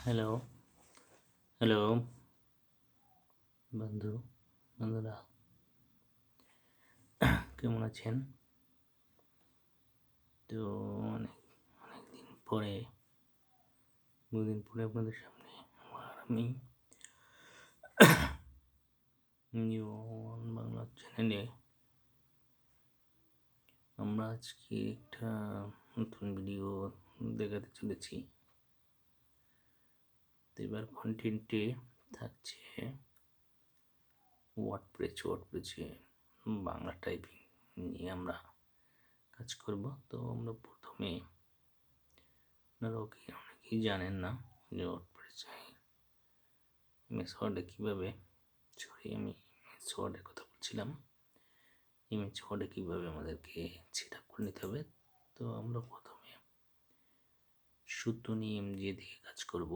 Hello, hello বন্ধুরা কেমন আছেন? তো অনেকদিন পরে বহুদিন পরে আপনাদের সামনে আমি নিউ অন বাংলা চ্যানেলে আমরা আজকে একটা নতুন ভিডিও দেখাতে চলেছি। তো এবার কন্টেন্টে থাকছে ওয়ার্ডপ্রেসে বাংলা টাইপিং নিয়ে আমরা কাজ করব। তো আমরা প্রথমে আপনারা অনেকেই জানেন না যে ওয়ার্ডপ্রেসে মেথডে কীভাবে আমি মেথডের কথা বলছিলাম। এই মেথডে কীভাবে আমাদেরকে সেট আপ করে নিতে হবে। তো আমরা প্রথমে সূত্র নিয়ম দিয়ে কাজ করব।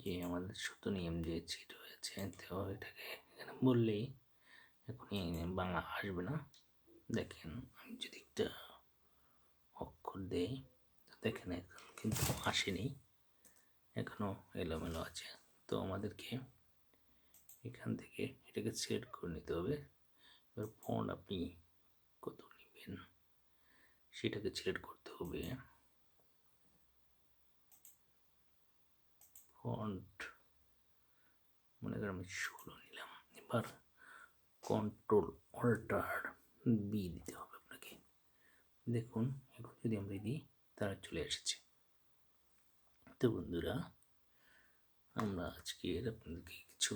যে আমাদের সূত্র নিয়ম যে সেট হয়েছে, তো এটাকে এখানে বললেই এখনই বাংলা আসবে না। দেখেন, আমি যদি একটা অক্ষর দেই, দেখেন এখন কিন্তু আসেনি, এখনো এলোমেলো আছে। তো আমাদেরকে এখান থেকে এটাকে সেট করে নিতে হবে। এবার ফন্ট আপনি কত নেবেন সেটাকে সিলেক্ট করতে হবে। ফন্ট মনে করেন আমি 16 নিলাম। এবার কন্ট্রোল অল্টার বি দিতে হবে আপনাকে। দেখুন এখন যদি আমরা দিই তারা চলে এসেছে। তো বন্ধুরা, আমরা আজকে আপনাদেরকে কিছু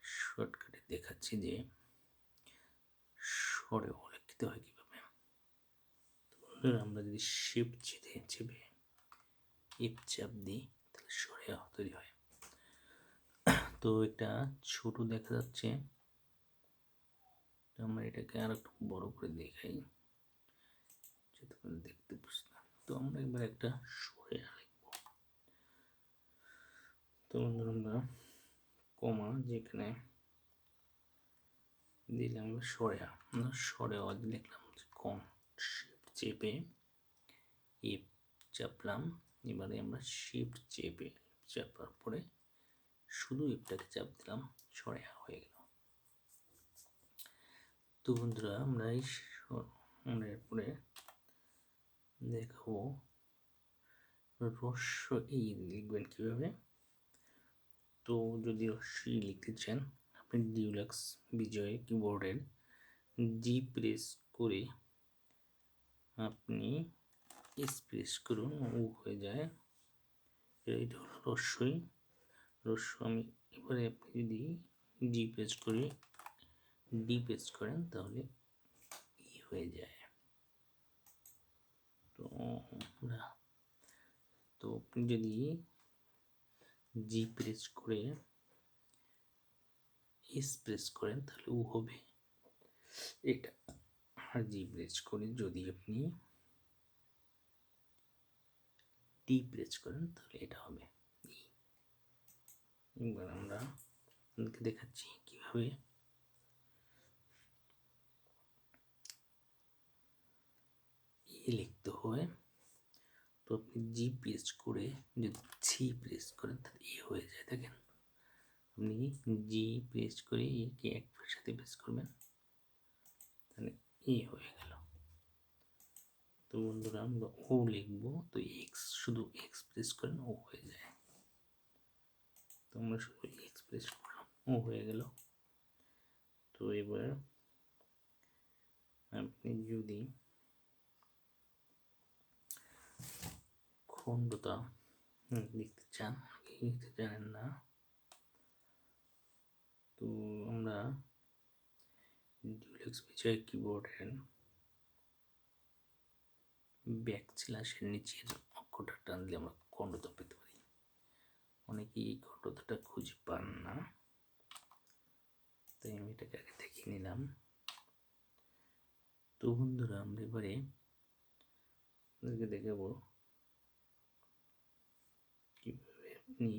শর্টকাটে দেখাচ্ছি যে স্বরে লিখতে হয় কিভাবে। বন্ধুরা, আমরা যদি শিফট চেপে এফ চাপ দিই তাহলে স্বরে তৈরি হয়। তো এটা ছোট দেখা যাচ্ছে, তো আমরা এটাকে আর একটু বড় করে দেখাই যাতে করে দেখতে বুঝতাম। তো আমরা এবার একটা স্বরে লিখব। তো বন্ধুরা, আমরা কমা যেখানে দিলাম সরেয়া, আমরা সরেয়া লিখলাম। কম শিফট চেপে এফ চাপলাম। এবারে আমরা শিফট চেপে চাপার পরে শুধু এফটাকে চাপ দিলাম, সরেয়া হয়ে গেল। তো বন্ধুরা, আমরা এরপরে দেখাবো রস্য ই লিখবেন কিভাবে। তো যদি রস্য ই লিখতে চান, আপনি ডিউলাক্স বিজয় কিবোর্ডের জি প্রেস করে আপনি প্রেস করুন, ও হয়ে যায়। এটা হলো রস্যই রস্য। আমি এবারে আপনি যদি জি প্রেস করে ডি প্রেস করেন তাহলে ই হয়ে যায়। তো আপনি যদি জি প্রেস করে প্রেস করেন তাহলে ও হবে এটা। আর জি প্রেস করে যদি আপনি ডি প্রেস করেন তাহলে এটা হবে ই। এবার আমরা দেখাচ্ছি কিভাবে লিখতে হয়। তো আপনি জি প্রেস করে যদি সি প্রেস করেন তাহলে এ হয়ে যায়। দেখেন, আপনি জি প্রেস করে একে একবার সাথে প্রেস করবেন তাহলে এ হয়ে গেল। তো বন্ধুরা, আমরা ও লিখবো, তো এক্স শুধু এক্স প্রেস করেন ও হয়ে যায়। তো আমরা শুধু এক্স প্রেস করলাম, ও হয়ে গেল। তো এবার আপনি যদি খণ্ডতা লিখতে চান, লিখতে জানেন না, তো আমরা ডিউলেক্স বিজয় কিবোর্ডের ব্যাক স্ল্যাশের নিচের অক্ষরটা টান দিলে আমরা খণ্ডতা পেতে পারি। অনেকেই এই খণ্ডতাটা খুঁজে পান না, তাই আমি এটাকে আগে দেখিয়ে নিলাম। তো বন্ধুরা, আমরা এবারে দেখাবো কিভাবে আপনি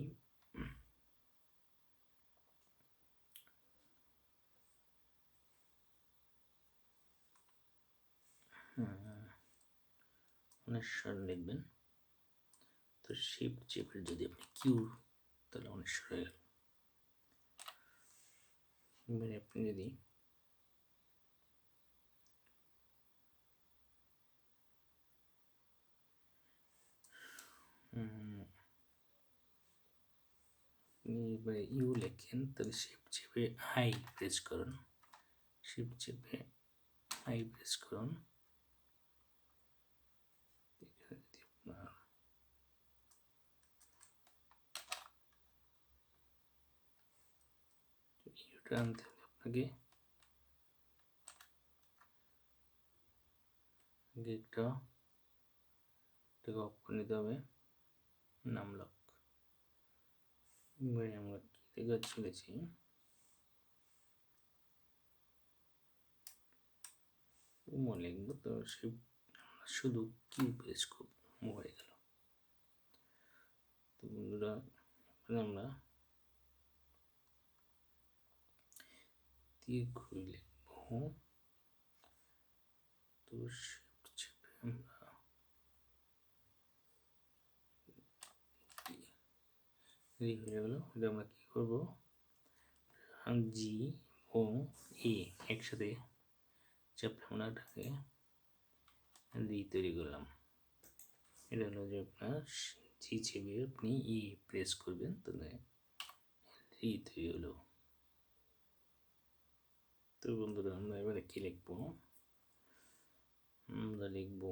অনেশ্বর লিখবেন। তো শিফট চেপে যদি আপনি কিউ, তাহলে অনেক সরে গেল। এবারে আপনি যদি এবারে ইউ লেখেন, তাহলে শিফট চেপে আই প্রেস করুন, শিফট চেপে আই প্রেস করুন। এখানে যদি আপনার ইউটা আনতে হবে, আপনাকে একটা অফ করে নিতে হবে, নাম লক। এবারে আমরা কি লেখা চলেছি, লিখবো, তো শুধু কিউ প্রেস করবো, হয়ে গেল। তো বন্ধুরা আমরা দীর্ঘই লিখবো, তো শিফট চেপে আমরা হয়ে গেল। এটা আমরা কি করবো, জি ও এ একসাথে চাপে আমরা এটাকে রি তৈরি করলাম। এটা হলো যে আপনার জি চেপে আপনি ই প্রেস করবেন, তাহলে রি তৈরি হলো। তো বন্ধুরা আমরা এবারে কি লিখবো, আমরা লিখবো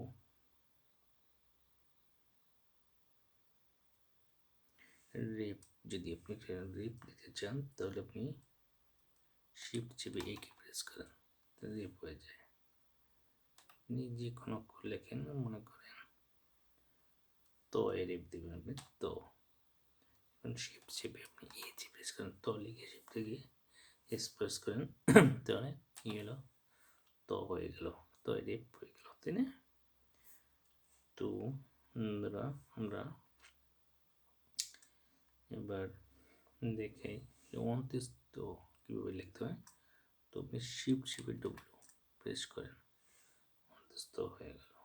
রেপ। যদি আপনি রেপ লিখতে চান তাহলে আপনি শিফট চেপে এ কে প্রেস করেন, রেপ হয়ে যায়। আপনি যে কোনো অক্ষর লেখেন, মনে করেন তো এ রেপ দেবেন আপনি, তো শিফট চেপে আপনি এ জি প্রেস করেন, তো লিখে শিফট থেকে এস প্রেস করেন, তাহলে কি হলো, তো হয়ে গেল, তো রেপ হয়ে গেল, তাই না? তো আমরা এবার দেখে তো কীভাবে লিখতে হয়। তো আপনি শিফট চেপে ডব্লিউ প্রেস করেন, তো হয়ে গেল।